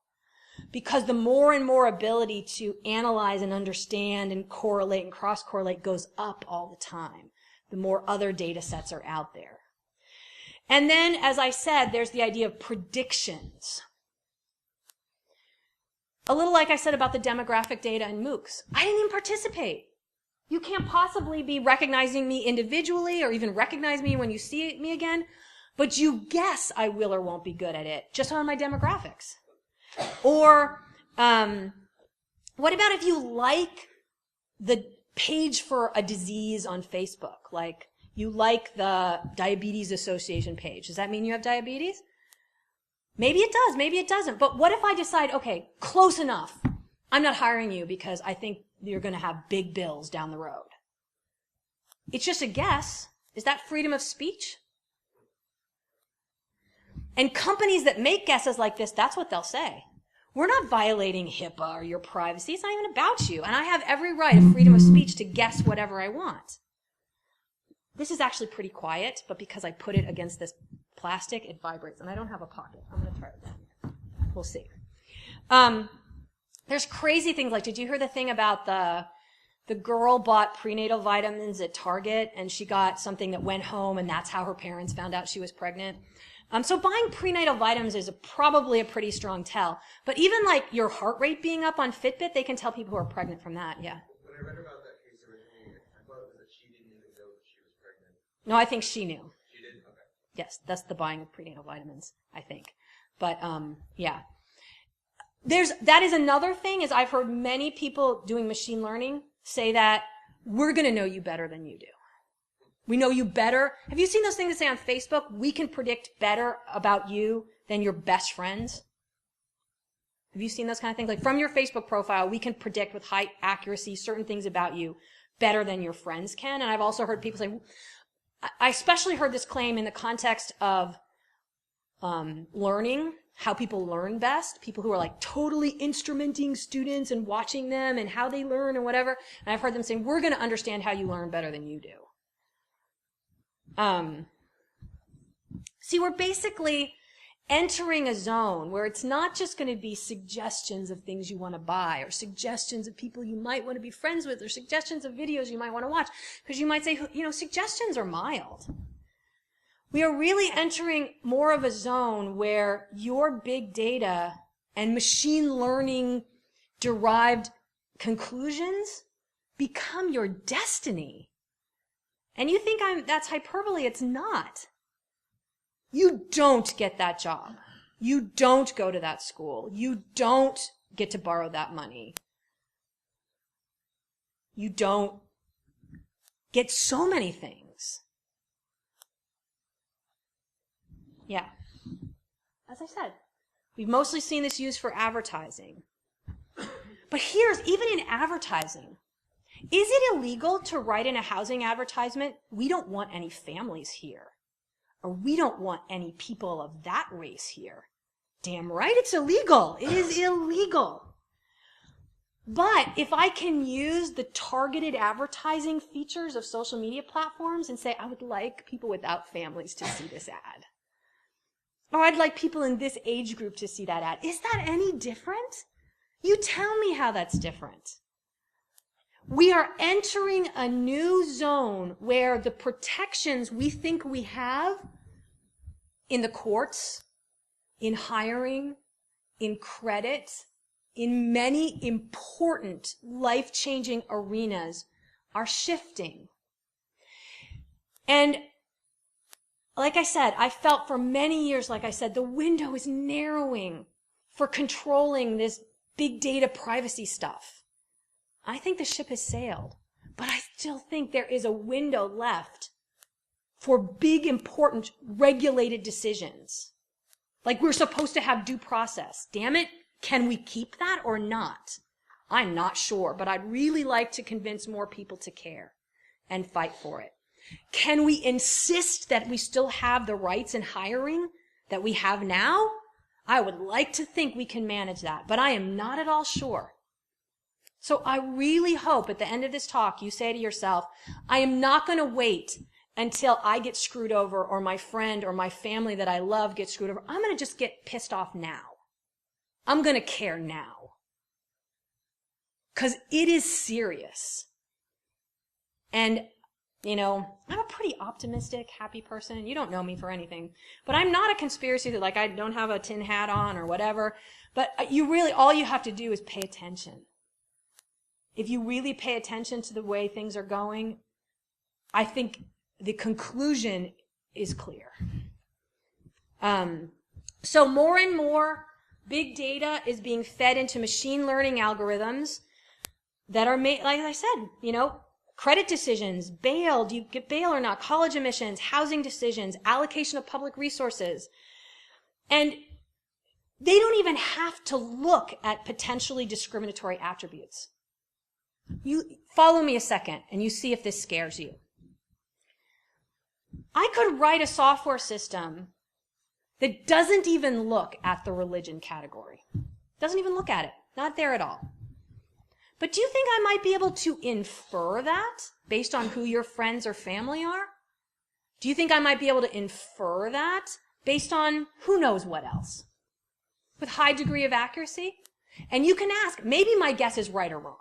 Because the more and more ability to analyze and understand and correlate and cross-correlate goes up all the time, the more other data sets are out there. And then, as I said, there's the idea of predictions. A little like I said about the demographic data in MOOCs. I didn't even participate. You can't possibly be recognizing me individually or even recognize me when you see me again, but you guess I will or won't be good at it just on my demographics. Or what about if you like the page for a disease on Facebook? Like you like the Diabetes Association page. Does that mean you have diabetes? Maybe it does, maybe it doesn't. But what if I decide, okay, close enough. I'm not hiring you because I think you're going to have big bills down the road. It's just a guess. Is that freedom of speech? And companies that make guesses like this, that's what they'll say. We're not violating HIPAA or your privacy. It's not even about you. And I have every right of freedom of speech to guess whatever I want. This is actually pretty quiet, but because I put it against this plastic, it vibrates. And I don't have a pocket. I'm going to try it again. We'll see. There's crazy things like, did you hear the thing about the girl bought prenatal vitamins at Target and she got something that went home and that's how her parents found out she was pregnant? So buying prenatal vitamins is probably a pretty strong tell. But even like your heart rate being up on Fitbit, they can tell people who are pregnant from that, yeah. When I read about that case originally, I thought it was that she didn't even know that she was pregnant. No, I think she knew. She did? Okay. Yes, that's the buying of prenatal vitamins, I think. But, yeah. That is another thing, is I've heard many people doing machine learning say that we're going to know you better than you do. We know you better. Have you seen those things that say on Facebook, we can predict better about you than your best friends? Have you seen those kind of things? Like from your Facebook profile, we can predict with high accuracy certain things about you better than your friends can. And I've also heard people say, I especially heard this claim in the context of learning, how people learn best, people who are like totally instrumenting students and watching them and how they learn and whatever. And I've heard them saying, we're going to understand how you learn better than you do. See, we're basically entering a zone where it's not just going to be suggestions of things you want to buy or suggestions of people you might want to be friends with or suggestions of videos you might want to watch, because you might say, suggestions are mild. We are really entering more of a zone where your big data and machine learning derived conclusions become your destiny. And you think that's hyperbole. It's not. You don't get that job. You don't go to that school. You don't get to borrow that money. You don't get so many things. Yeah. As I said, we've mostly seen this used for advertising. But even in advertising, is it illegal to write in a housing advertisement, we don't want any families here, or we don't want any people of that race here? Damn right it's illegal. It is illegal. But if I can use the targeted advertising features of social media platforms and say, I would like people without families to see this ad, or I'd like people in this age group to see that ad, is that any different? You tell me how that's different. We are entering a new zone where the protections we think we have in the courts, in hiring, in credit, in many important life-changing arenas are shifting. And like I said, I felt for many years, like I said, the window is narrowing for controlling this big data privacy stuff. I think the ship has sailed, but I still think there is a window left for big, important, regulated decisions. Like we're supposed to have due process. Damn it, can we keep that or not? I'm not sure, but I'd really like to convince more people to care and fight for it. Can we insist that we still have the rights in hiring that we have now? I would like to think we can manage that, but I am not at all sure. So I really hope at the end of this talk you say to yourself, I am not going to wait until I get screwed over or my friend or my family that I love gets screwed over. I'm going to just get pissed off now. I'm going to care now. Because it is serious. And, you know, I'm a pretty optimistic, happy person. You don't know me for anything. But I'm not a conspiracy that, like, I don't have a tin hat on or whatever. But you really, all you have to do is pay attention. If you really pay attention to the way things are going, I think the conclusion is clear. So more and more big data is being fed into machine learning algorithms that are made, like I said, you know, credit decisions, bail, do you get bail or not, college admissions, housing decisions, allocation of public resources. And they don't even have to look at potentially discriminatory attributes. You follow me a second and you see if this scares you. I could write a software system that doesn't even look at the religion category. Doesn't even look at it. Not there at all. But do you think I might be able to infer that based on who your friends or family are? Do you think I might be able to infer that based on who knows what else? With high degree of accuracy? And you can ask, maybe my guess is right or wrong.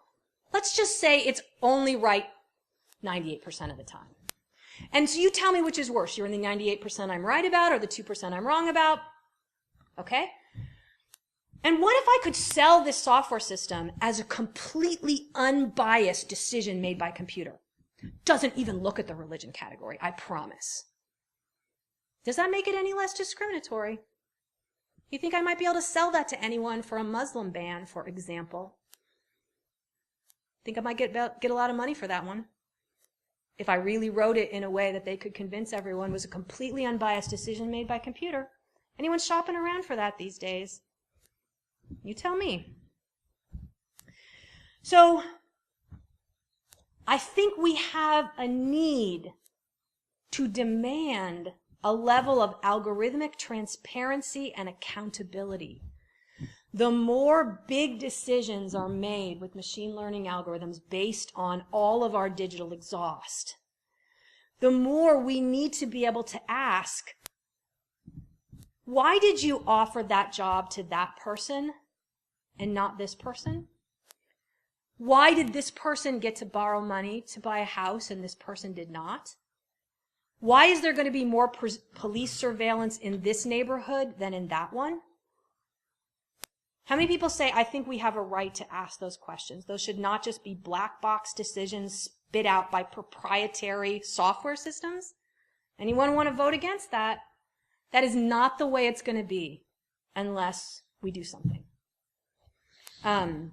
Let's just say it's only right 98% of the time. And so you tell me which is worse. You're in the 98% I'm right about or the 2% I'm wrong about. Okay? And what if I could sell this software system as a completely unbiased decision made by computer? Doesn't even look at the religion category, I promise. Does that make it any less discriminatory? You think I might be able to sell that to anyone for a Muslim ban, for example? Think I might get a lot of money for that one. If I really wrote it in a way that they could convince everyone was a completely unbiased decision made by computer. Anyone shopping around for that these days? You tell me. So, I think we have a need to demand a level of algorithmic transparency and accountability. The more big decisions are made with machine learning algorithms based on all of our digital exhaust, the more we need to be able to ask, why did you offer that job to that person and not this person? Why did this person get to borrow money to buy a house and this person did not? Why is there going to be more police surveillance in this neighborhood than in that one? How many people say, I think we have a right to ask those questions? Those should not just be black box decisions spit out by proprietary software systems. Anyone want to vote against that? That is not the way it's going to be unless we do something. And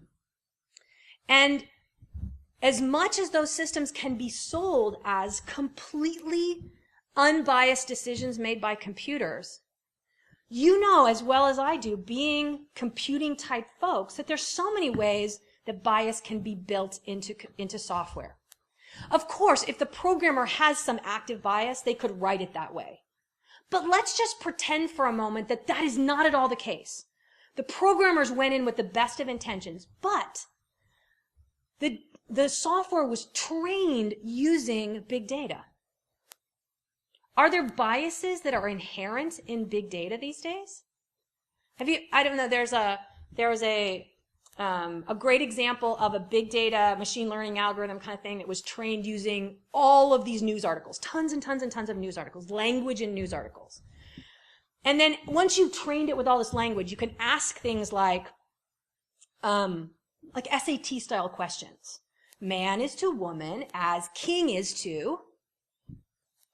as much as those systems can be sold as completely unbiased decisions made by computers, you know as well as I do, being computing type folks, that there's so many ways that bias can be built into software. Of course, if the programmer has some active bias, they could write it that way. But let's just pretend for a moment that that is not at all the case. The programmers went in with the best of intentions, but the software was trained using big data. Are there biases that are inherent in big data these days? I don't know, there was a great example of a big data machine learning algorithm kind of thing that was trained using all of these news articles, tons and tons and tons of news articles, language in news articles. And then once you've trained it with all this language, you can ask things like SAT style questions. Man is to woman as king is to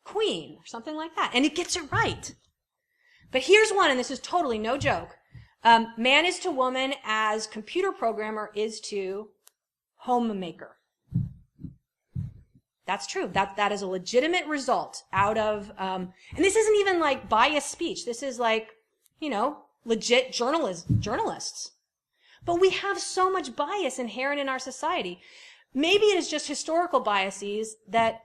queen, or something like that. And it gets it right. But here's one, and this is totally no joke. Man is to woman as computer programmer is to homemaker. That's true. That is a legitimate result out of, and this isn't even like biased speech. This is like, legit journalists. But we have so much bias inherent in our society. Maybe it is just historical biases that,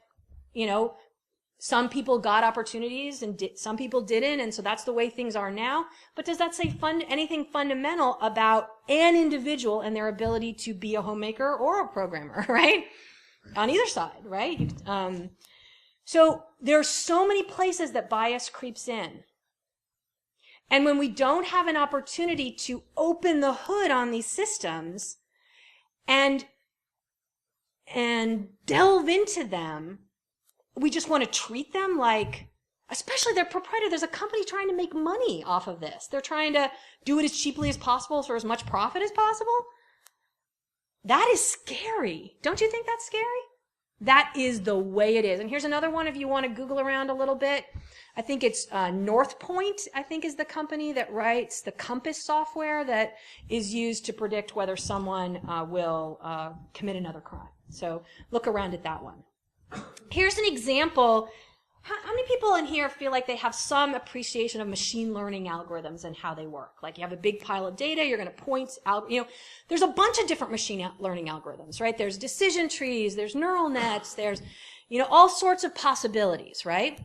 some people got opportunities and some people didn't, and so that's the way things are now. But does that say anything fundamental about an individual and their ability to be a homemaker or a programmer, right? On either side, right? So there are so many places that bias creeps in. And when we don't have an opportunity to open the hood on these systems and delve into them, we just want to treat them like, especially their proprietor. There's a company trying to make money off of this. They're trying to do it as cheaply as possible for as much profit as possible. That is scary. Don't you think that's scary? That is the way it is. And here's another one if you want to Google around a little bit. I think it's North Point, I think, is the company that writes the Compass software that is used to predict whether someone will commit another crime. So look around at that one. Here's an example. How many people in here feel like they have some appreciation of machine learning algorithms and how they work? Like you have a big pile of data, you're going to point out, there's a bunch of different machine learning algorithms, right? There's decision trees, there's neural nets, there's, all sorts of possibilities, right?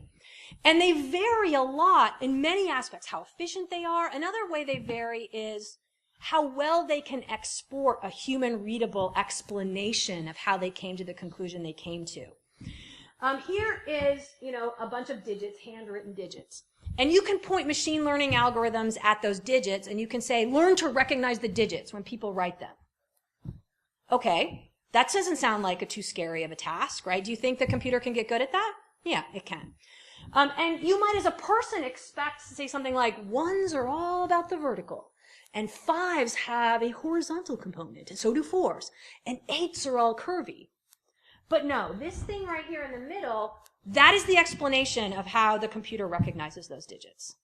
And they vary a lot in many aspects, how efficient they are. Another way they vary is how well they can export a human readable explanation of how they came to the conclusion they came to. Here is, a bunch of digits, handwritten digits. And you can point machine learning algorithms at those digits and you can say, learn to recognize the digits when people write them. Okay, that doesn't sound like too scary of a task, right? Do you think the computer can get good at that? Yeah, it can. And you might, as a person, expect to say something like, ones are all about the vertical, and fives have a horizontal component, and so do fours, and eights are all curvy. But no, this thing right here in the middle, that is the explanation of how the computer recognizes those digits.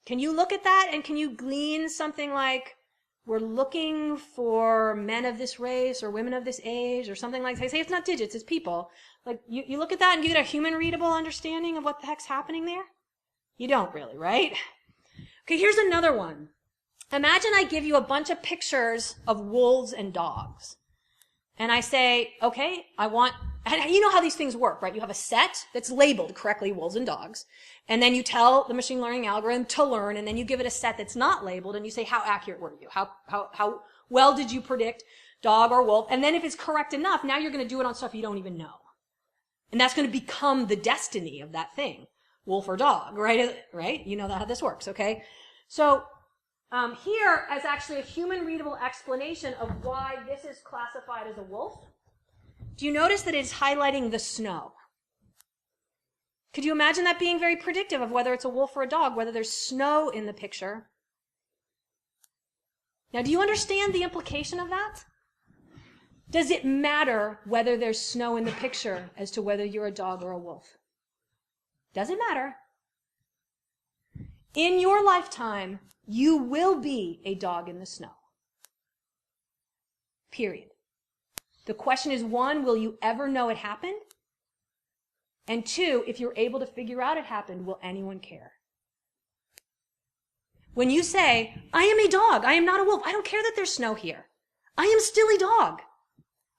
Can you look at that and can you glean something like, we're looking for men of this race or women of this age or something like that? Say it's not digits, it's people. Like, you look at that and you get a human readable understanding of what the heck's happening there? You don't really, right? Okay, here's another one. Imagine I give you a bunch of pictures of wolves and dogs. And I say, okay, and you know how these things work, right? You have a set that's labeled correctly, wolves and dogs. And then you tell the machine learning algorithm to learn, and then you give it a set that's not labeled, and you say, how accurate were you? How well did you predict dog or wolf? And then if it's correct enough, now you're going to do it on stuff you don't even know. And that's going to become the destiny of that thing, wolf or dog, right? Right? You know how this works, okay? So, here is actually a human readable explanation of why this is classified as a wolf. Do you notice that it's highlighting the snow? Could you imagine that being very predictive of whether it's a wolf or a dog, whether there's snow in the picture? Now, do you understand the implication of that? Does it matter whether there's snow in the picture as to whether you're a dog or a wolf? Doesn't matter. In your lifetime, you will be a dog in the snow. Period. The question is, one, will you ever know it happened? And two, if you're able to figure out it happened, will anyone care? When you say, I am a dog, I am not a wolf, I don't care that there's snow here. I am still a dog.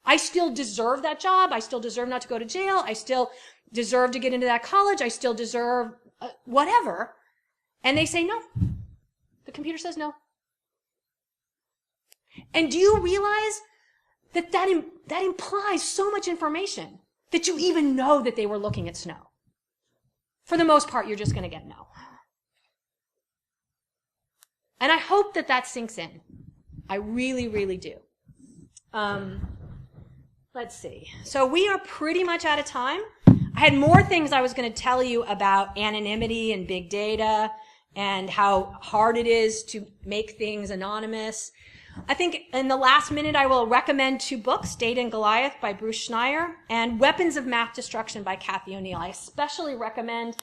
I still deserve that job. I still deserve not to go to jail. I still deserve to get into that college. I still deserve whatever. And they say no. The computer says no. And do you realize that implies so much information that you even know that they were looking at snow? For the most part, you're just going to get no. And I hope that sinks in. I really, really do. Let's see. So we are pretty much out of time. I had more things I was going to tell you about anonymity and big data and how hard it is to make things anonymous. I think in the last minute I will recommend 2 books, Data and Goliath by Bruce Schneier and Weapons of Math Destruction by Kathy O'Neill. I especially recommend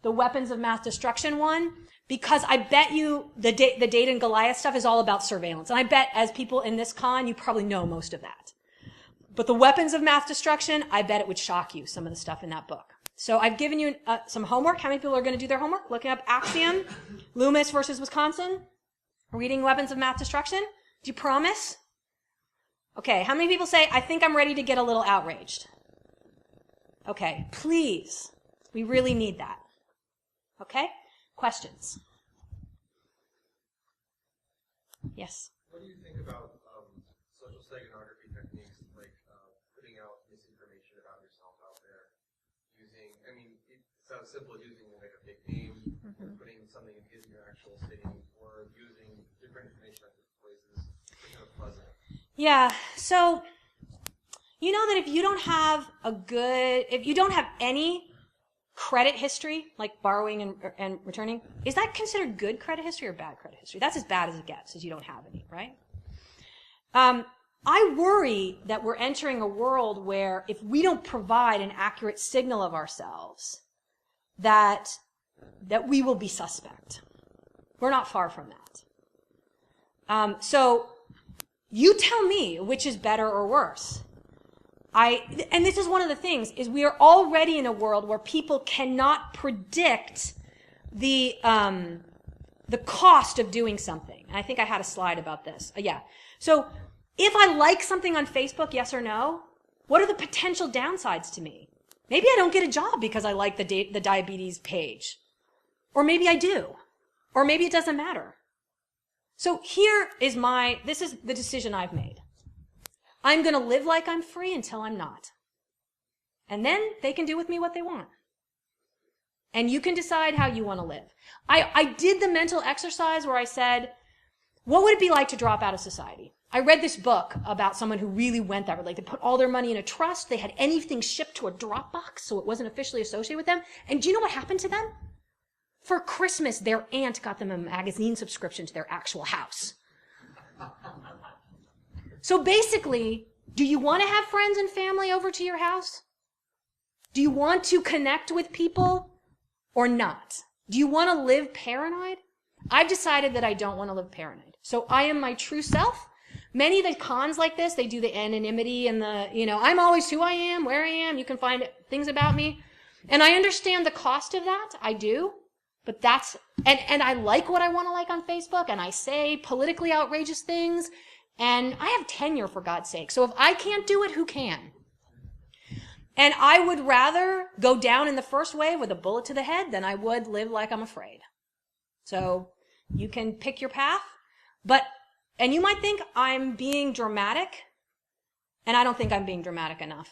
the Weapons of Math Destruction one because I bet you the Data and Goliath stuff is all about surveillance. And I bet as people in this con, you probably know most of that. But the Weapons of Math Destruction, I bet it would shock you, some of the stuff in that book. So I've given you some homework. How many people are going to do their homework? Looking up Axiom, Loomis versus Wisconsin, reading Weapons of Math Destruction. Do you promise? Okay, how many people say, I think I'm ready to get a little outraged? Okay, please. We really need that. Okay? Questions? Yes? What do you think about social steganography techniques, like putting out misinformation about yourself out there? It sounds simple, using like a fake name, putting something in your actual city, or using different information at different places. It's kind of pleasant. Yeah, so you know that if you don't have any credit history, like borrowing and returning, is that considered good credit history or bad credit history? That's as bad as it gets, as you don't have any, right? I worry that we're entering a world where if we don't provide an accurate signal of ourselves, that we will be suspect. We're not far from that. So you tell me which is better or worse. And this is one of the things, is we are already in a world where people cannot predict the cost of doing something. And I think I had a slide about this. Yeah. So if I like something on Facebook, yes or no, what are the potential downsides to me? Maybe I don't get a job because I like the diabetes page. Or maybe I do. Or maybe it doesn't matter. So this is the decision I've made. I'm going to live like I'm free until I'm not. And then they can do with me what they want. And you can decide how you want to live. I did the mental exercise where I said, what would it be like to drop out of society? I read this book about someone who really went that way. Like, they put all their money in a trust. They had anything shipped to a Dropbox, so it wasn't officially associated with them. And do you know what happened to them? For Christmas, their aunt got them a magazine subscription to their actual house. So basically, do you want to have friends and family over to your house? Do you want to connect with people or not? Do you want to live paranoid? I've decided that I don't want to live paranoid. So I am my true self. Many of the cons like this, they do the anonymity and I'm always who I am, where I am. You can find things about me. And I understand the cost of that. I do. But and I like what I want to like on Facebook, and I say politically outrageous things. And I have tenure, for God's sake. So if I can't do it, who can? And I would rather go down in the first wave with a bullet to the head than I would live like I'm afraid. So you can pick your path. And you might think I'm being dramatic, and I don't think I'm being dramatic enough.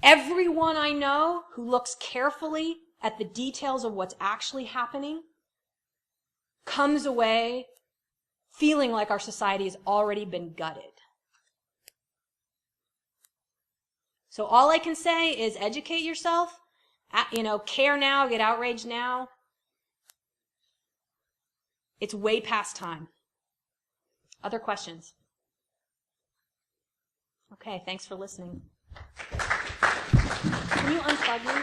Everyone I know who looks carefully at the details of what's actually happening comes away feeling like our society has already been gutted. So all I can say is educate yourself, care now, get outraged now. It's way past time. Other questions? Okay, thanks for listening. Can you unplug me?